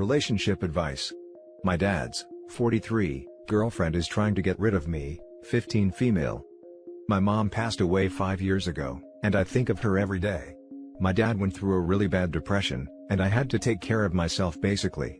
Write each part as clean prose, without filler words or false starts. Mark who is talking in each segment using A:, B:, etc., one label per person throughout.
A: Relationship advice. My dad's 43 girlfriend is trying to get rid of me, 15 female. My mom passed away 5 years ago, and I think of her every day. My dad went through a really bad depression, and I had to take care of myself basically.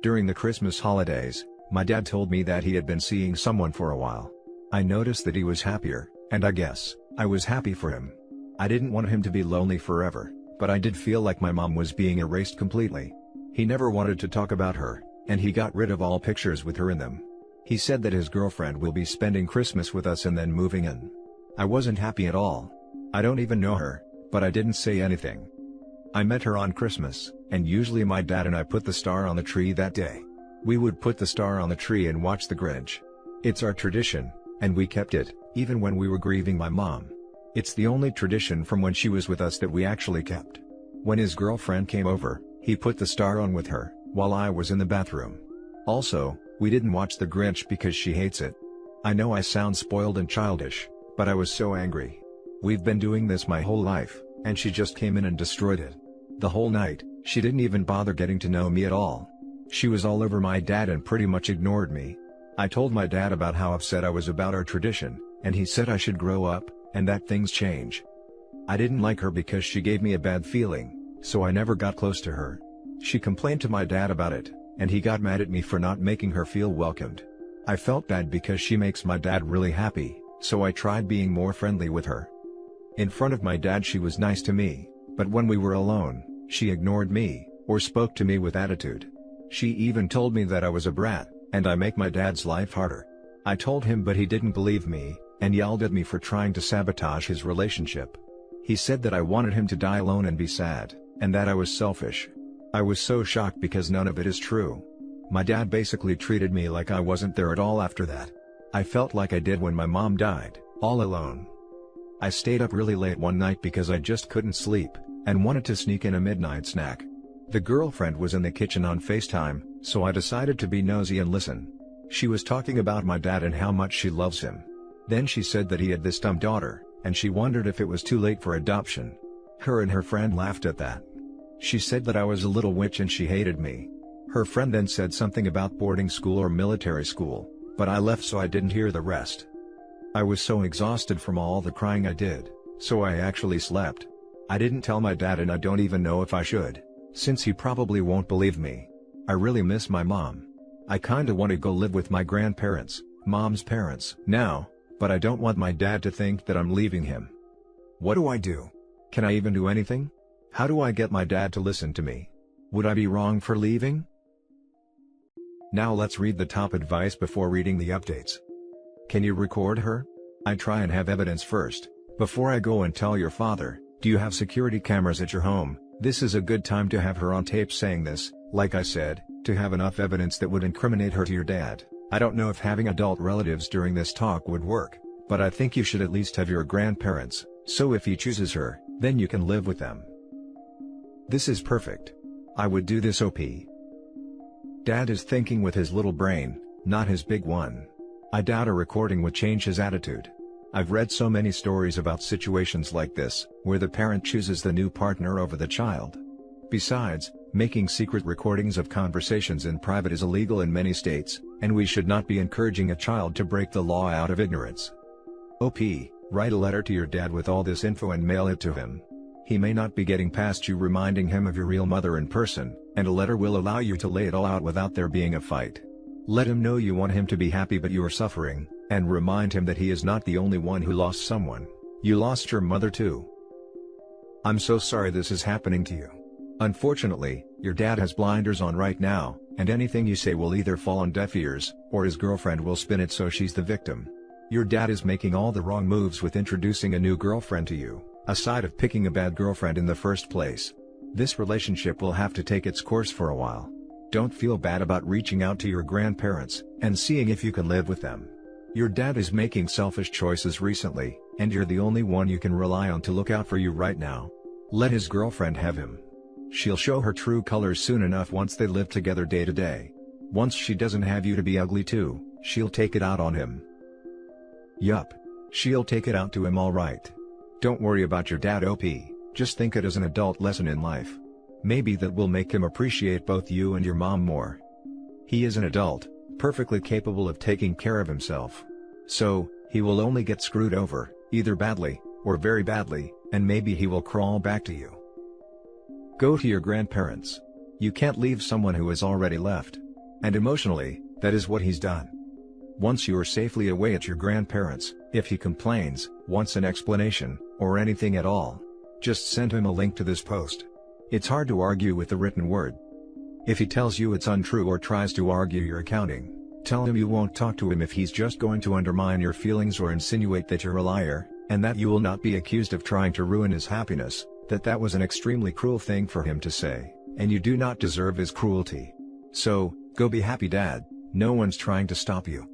A: During the Christmas holidays, my dad told me that he had been seeing someone for a while. I noticed that he was happier, and I guess I was happy for him. I didn't want him to be lonely forever, but I did feel like my mom was being erased completely. He never wanted to talk about her, and he got rid of all pictures with her in them. He said that his girlfriend will be spending Christmas with us and then moving in. I wasn't happy at all. I don't even know her, but I didn't say anything. I met her on Christmas, and usually my dad and I put the star on the tree that day. We would put the star on the tree and watch The Grinch. It's our tradition, and we kept it, even when we were grieving my mom. It's the only tradition from when she was with us that we actually kept. When his girlfriend came over, he put the star on with her, while I was in the bathroom. Also, we didn't watch The Grinch because she hates it. I know I sound spoiled and childish, but I was so angry. We've been doing this my whole life, and she just came in and destroyed it. The whole night, she didn't even bother getting to know me at all. She was all over my dad and pretty much ignored me. I told my dad about how upset I was about our tradition, and he said I should grow up, and that things change. I didn't like her because she gave me a bad feeling, so I never got close to her. She complained to my dad about it, and he got mad at me for not making her feel welcomed. I felt bad because she makes my dad really happy, so I tried being more friendly with her. In front of my dad she was nice to me, but when we were alone, she ignored me, or spoke to me with attitude. She even told me that I was a brat, and I make my dad's life harder. I told him but he didn't believe me, and yelled at me for trying to sabotage his relationship. He said that I wanted him to die alone and be sad, and that I was selfish. I was so shocked because none of it is true. My dad basically treated me like I wasn't there at all after that. I felt like I did when my mom died, all alone. I stayed up really late one night because I just couldn't sleep, and wanted to sneak in a midnight snack. The girlfriend was in the kitchen on FaceTime, so I decided to be nosy and listen. She was talking about my dad and how much she loves him. Then she said that he had this dumb daughter, and she wondered if it was too late for adoption. Her and her friend laughed at that. She said that I was a little witch and she hated me. Her friend then said something about boarding school or military school, but I left so I didn't hear the rest. I was so exhausted from all the crying I did, so I actually slept. I didn't tell my dad and I don't even know if I should, since he probably won't believe me. I really miss my mom. I kinda wanna go live with my grandparents, mom's parents, now, but I don't want my dad to think that I'm leaving him. What do I do? Can I even do anything? How do I get my dad to listen to me? Would I be wrong for leaving? Now let's read the top advice before reading the updates. Can you record her? I try and have evidence first, before I go and tell your father. Do you have security cameras at your home? This is a good time to have her on tape saying this, like I said, to have enough evidence that would incriminate her to your dad. I don't know if having adult relatives during this talk would work, but I think you should at least have your grandparents, so if he chooses her, then you can live with them. This is perfect. I would do this OP. Dad is thinking with his little brain, not his big one. I doubt a recording would change his attitude. I've read so many stories about situations like this, where the parent chooses the new partner over the child. Besides, making secret recordings of conversations in private is illegal in many states, and we should not be encouraging a child to break the law out of ignorance. OP, write a letter to your dad with all this info and mail it to him. He may not be getting past you reminding him of your real mother in person, and a letter will allow you to lay it all out without there being a fight. Let him know you want him to be happy but you are suffering, and remind him that he is not the only one who lost someone. You lost your mother too. I'm so sorry this is happening to you. Unfortunately, your dad has blinders on right now, and anything you say will either fall on deaf ears, or his girlfriend will spin it so she's the victim. Your dad is making all the wrong moves with introducing a new girlfriend to you, aside of picking a bad girlfriend in the first place. This relationship will have to take its course for a while. Don't feel bad about reaching out to your grandparents, and seeing if you can live with them. Your dad is making selfish choices recently, and you're the only one you can rely on to look out for you right now. Let his girlfriend have him. She'll show her true colors soon enough once they live together day to day. Once she doesn't have you to be ugly too, she'll take it out on him. Yup. She'll take it out to him alright. Don't worry about your dad OP, just think it as an adult lesson in life. Maybe that will make him appreciate both you and your mom more. He is an adult, perfectly capable of taking care of himself. So, he will only get screwed over, either badly, or very badly, and maybe he will crawl back to you. Go to your grandparents. You can't leave someone who has already left. And emotionally, that is what he's done. Once you are safely away at your grandparents', if he complains, wants an explanation, or anything at all, just send him a link to this post. It's hard to argue with the written word. If he tells you it's untrue or tries to argue your accounting, tell him you won't talk to him if he's just going to undermine your feelings or insinuate that you're a liar, and that you will not be accused of trying to ruin his happiness, that was an extremely cruel thing for him to say, and you do not deserve his cruelty. So, go be happy, Dad, no one's trying to stop you.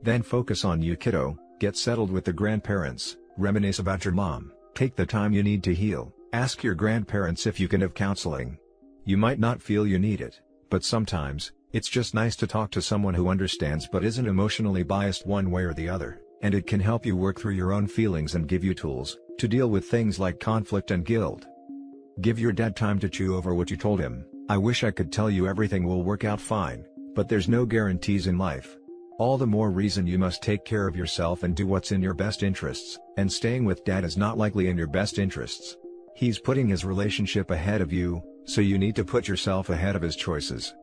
A: Then focus on you, kiddo, get settled with the grandparents, reminisce about your mom, take the time you need to heal, ask your grandparents if you can have counseling. You might not feel you need it, but sometimes, it's just nice to talk to someone who understands but isn't emotionally biased one way or the other, and it can help you work through your own feelings and give you tools to deal with things like conflict and guilt. Give your dad time to chew over what you told him. I wish I could tell you everything will work out fine, but there's no guarantees in life. All the more reason you must take care of yourself and do what's in your best interests, and staying with Dad is not likely in your best interests. He's putting his relationship ahead of you, so you need to put yourself ahead of his choices.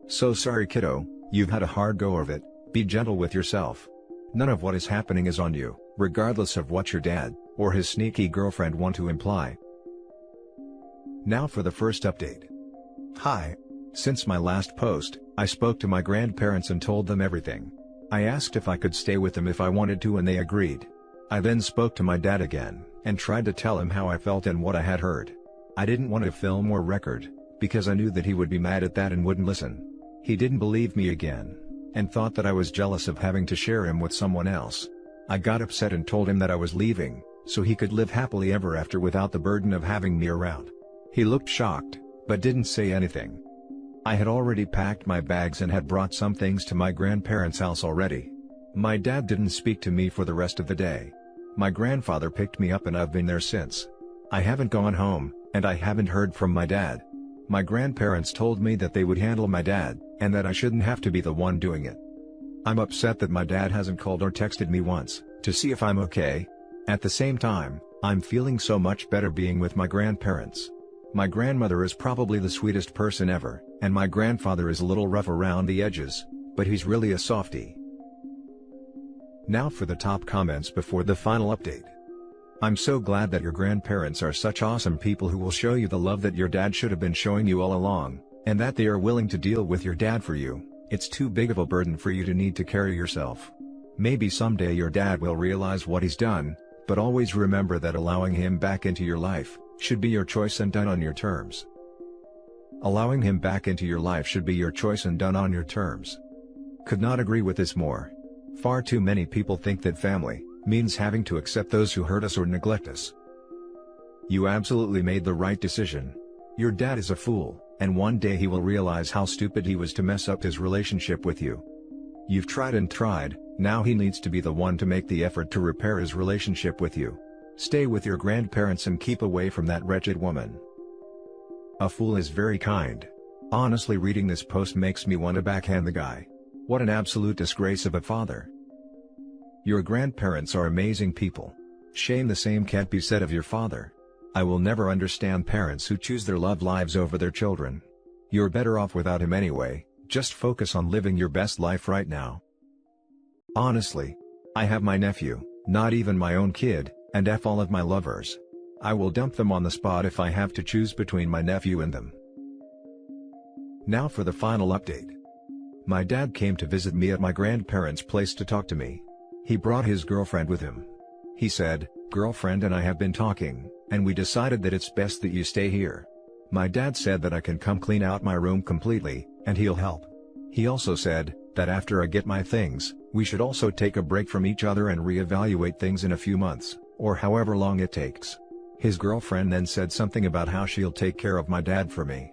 A: So sorry, kiddo, you've had a hard go of it, be gentle with yourself. None of what is happening is on you, regardless of what your dad, or his sneaky girlfriend want to imply. Now for the first update. Hi. Since my last post, I spoke to my grandparents and told them everything. I asked if I could stay with them if I wanted to and they agreed. I then spoke to my dad again, and tried to tell him how I felt and what I had heard. I didn't want to film or record, because I knew that he would be mad at that and wouldn't listen. He didn't believe me again, and thought that I was jealous of having to share him with someone else. I got upset and told him that I was leaving, so he could live happily ever after without the burden of having me around. He looked shocked, but didn't say anything. I had already packed my bags and had brought some things to my grandparents' house already. My dad didn't speak to me for the rest of the day. My grandfather picked me up and I've been there since. I haven't gone home, and I haven't heard from my dad. My grandparents told me that they would handle my dad, and that I shouldn't have to be the one doing it. I'm upset that my dad hasn't called or texted me once, to see if I'm okay. At the same time, I'm feeling so much better being with my grandparents. My grandmother is probably the sweetest person ever, and my grandfather is a little rough around the edges, but he's really a softie. Now for the top comments before the final update. I'm so glad that your grandparents are such awesome people who will show you the love that your dad should have been showing you all along, and that they are willing to deal with your dad for you. It's too big of a burden for you to need to carry yourself. Maybe someday your dad will realize what he's done, but always remember that allowing him back into your life should be your choice and done on your terms. Allowing him back into your life should be your choice and done on your terms. Could not agree with this more. Far too many people think that family means having to accept those who hurt us or neglect us. You absolutely made the right decision. Your dad is a fool, and one day he will realize how stupid he was to mess up his relationship with you. You've tried and tried, now he needs to be the one to make the effort to repair his relationship with you. Stay with your grandparents and keep away from that wretched woman. A fool is very kind. Honestly, reading this post makes me want to backhand the guy. What an absolute disgrace of a father. Your grandparents are amazing people. Shame the same can't be said of your father. I will never understand parents who choose their love lives over their children. You're better off without him anyway, just focus on living your best life right now. Honestly, I have my nephew, not even my own kid, and F all of my lovers. I will dump them on the spot if I have to choose between my nephew and them. Now for the final update. My dad came to visit me at my grandparents' place to talk to me. He brought his girlfriend with him. He said, "Girlfriend and I have been talking, and we decided that it's best that you stay here." My dad said that I can come clean out my room completely, and he'll help. He also said that after I get my things, we should also take a break from each other and reevaluate things in a few months, or however long it takes. His girlfriend then said something about how she'll take care of my dad for me.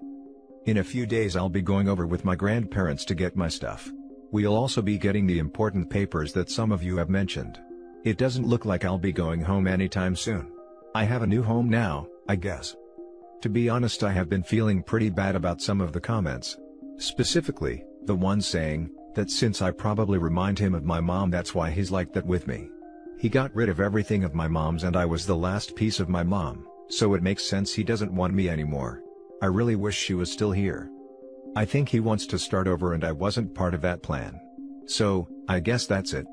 A: In a few days I'll be going over with my grandparents to get my stuff. We'll also be getting the important papers that some of you have mentioned. It doesn't look like I'll be going home anytime soon. I have a new home now, I guess. To be honest, I have been feeling pretty bad about some of the comments. Specifically, the one saying that since I probably remind him of my mom, that's why he's like that with me. He got rid of everything of my mom's and I was the last piece of my mom, so it makes sense he doesn't want me anymore. I really wish she was still here. I think he wants to start over and I wasn't part of that plan. So, I guess that's it.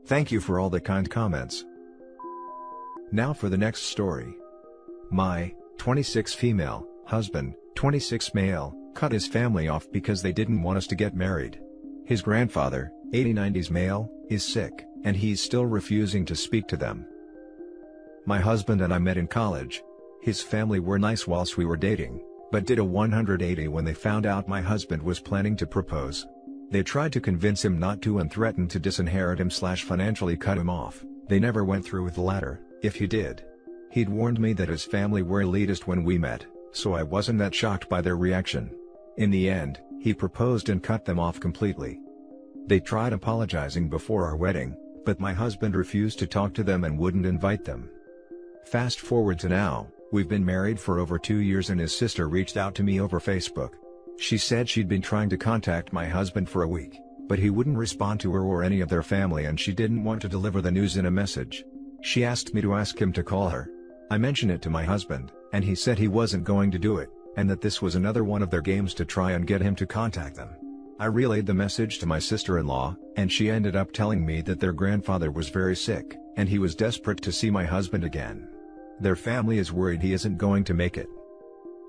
A: Thank you for all the kind comments. Now for the next story. My 26 female husband, 26 male, cut his family off because they didn't want us to get married. His grandfather, 80-90s male, is sick, and he's still refusing to speak to them. My husband and I met in college. His family were nice whilst we were dating, but did a 180 when they found out my husband was planning to propose. They tried to convince him not to and threatened to disinherit him / financially cut him off. They never went through with the latter, if he did. He'd warned me that his family were elitist when we met, so I wasn't that shocked by their reaction. In the end, he proposed and cut them off completely. They tried apologizing before our wedding, but my husband refused to talk to them and wouldn't invite them. Fast forward to now, we've been married for over 2 years and his sister reached out to me over Facebook. She said she'd been trying to contact my husband for a week, but he wouldn't respond to her or any of their family and she didn't want to deliver the news in a message. She asked me to ask him to call her. I mentioned it to my husband, and he said he wasn't going to do it, and that this was another one of their games to try and get him to contact them. I relayed the message to my sister-in-law, and she ended up telling me that their grandfather was very sick, and he was desperate to see my husband again. Their family is worried he isn't going to make it.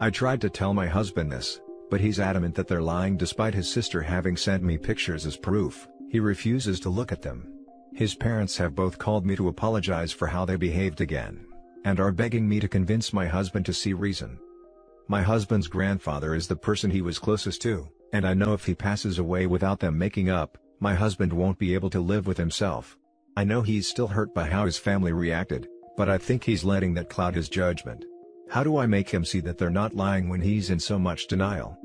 A: I tried to tell my husband this, but he's adamant that they're lying despite his sister having sent me pictures as proof. He refuses to look at them. His parents have both called me to apologize for how they behaved again, and are begging me to convince my husband to see reason. My husband's grandfather is the person he was closest to, and I know if he passes away without them making up, my husband won't be able to live with himself. I know he's still hurt by how his family reacted, but I think he's letting that cloud his judgment. How do I make him see that they're not lying when he's in so much denial?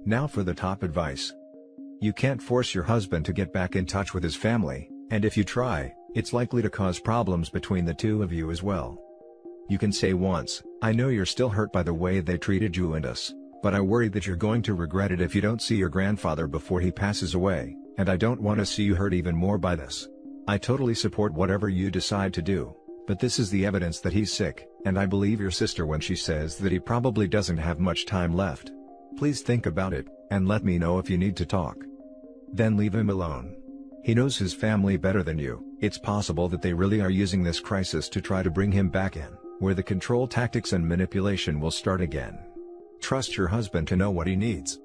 A: Now for the top advice. You can't force your husband to get back in touch with his family, and if you try, it's likely to cause problems between the two of you as well. You can say once, "I know you're still hurt by the way they treated you and us, but I worry that you're going to regret it if you don't see your grandfather before he passes away, and I don't want to see you hurt even more by this. I totally support whatever you decide to do, but this is the evidence that he's sick, and I believe your sister when she says that he probably doesn't have much time left. Please think about it, and let me know if you need to talk." Then leave him alone. He knows his family better than you. It's possible that they really are using this crisis to try to bring him back in, where the control tactics and manipulation will start again. Trust your husband to know what he needs.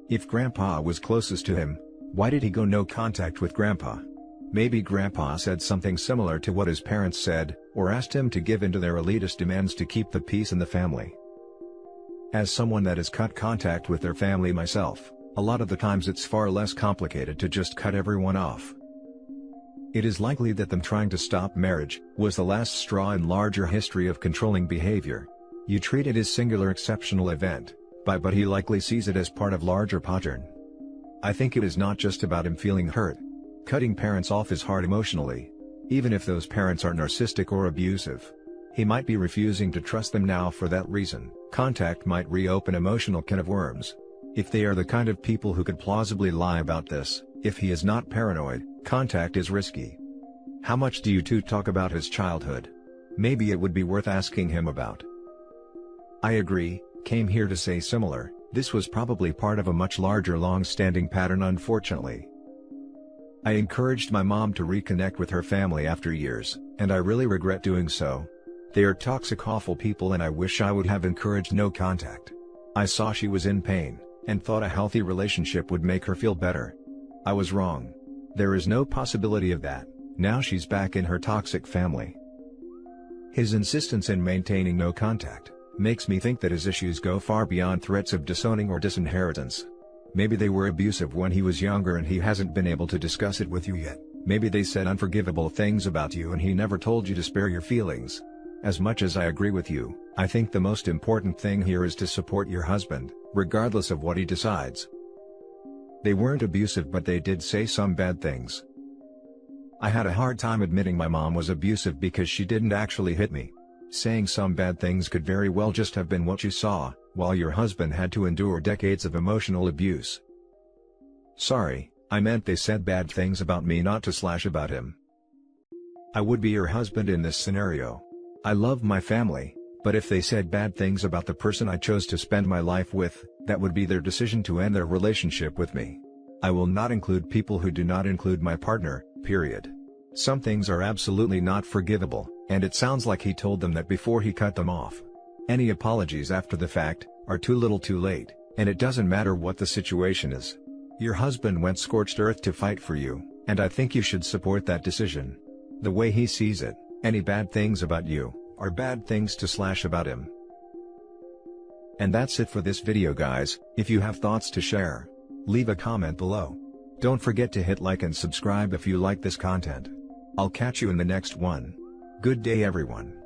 A: If Grandpa was closest to him, why did he go no contact with Grandpa? Maybe Grandpa said something similar to what his parents said, or asked him to give in to their elitist demands to keep the peace in the family. As someone that has cut contact with their family myself, a lot of the times it's far less complicated to just cut everyone off. It is likely that them trying to stop marriage was the last straw in larger history of controlling behavior. You treat it as singular exceptional event, but he likely sees it as part of larger pattern. I think it is not just about him feeling hurt. Cutting parents off is hard emotionally, even if those parents are narcissistic or abusive. He might be refusing to trust them now for that reason. Contact might reopen emotional can of worms. If they are the kind of people who could plausibly lie about this, if he is not paranoid, contact is risky. How much do you two talk about his childhood? Maybe it would be worth asking him about. I agree, came here to say similar. This was probably part of a much larger long-standing pattern, unfortunately. I encouraged my mom to reconnect with her family after years, and I really regret doing so. They are toxic, awful people and I wish I would have encouraged no contact. I saw she was in pain, and thought a healthy relationship would make her feel better. I was wrong. There is no possibility of that. Now she's back in her toxic family. His insistence in maintaining no contact makes me think that his issues go far beyond threats of disowning or disinheritance. Maybe they were abusive when he was younger and he hasn't been able to discuss it with you yet. Maybe they said unforgivable things about you and he never told you to spare your feelings. As much as I agree with you, I think the most important thing here is to support your husband, regardless of what he decides. They weren't abusive, but they did say some bad things. I had a hard time admitting my mom was abusive because she didn't actually hit me. Saying some bad things could very well just have been what you saw, while your husband had to endure decades of emotional abuse. Sorry, I meant they said bad things about me, not to slash about him. I would be your husband in this scenario. I love my family, but if they said bad things about the person I chose to spend my life with, that would be their decision to end their relationship with me. I will not include people who do not include my partner, period. Some things are absolutely not forgivable, and it sounds like he told them that before he cut them off. Any apologies after the fact are too little too late, and it doesn't matter what the situation is. Your husband went scorched earth to fight for you, and I think you should support that decision. The way he sees it, any bad things about you are bad things to slash about him. And that's it for this video, guys. If you have thoughts to share, leave a comment below. Don't forget to hit like and subscribe if you like this content. I'll catch you in the next one. Good day, everyone.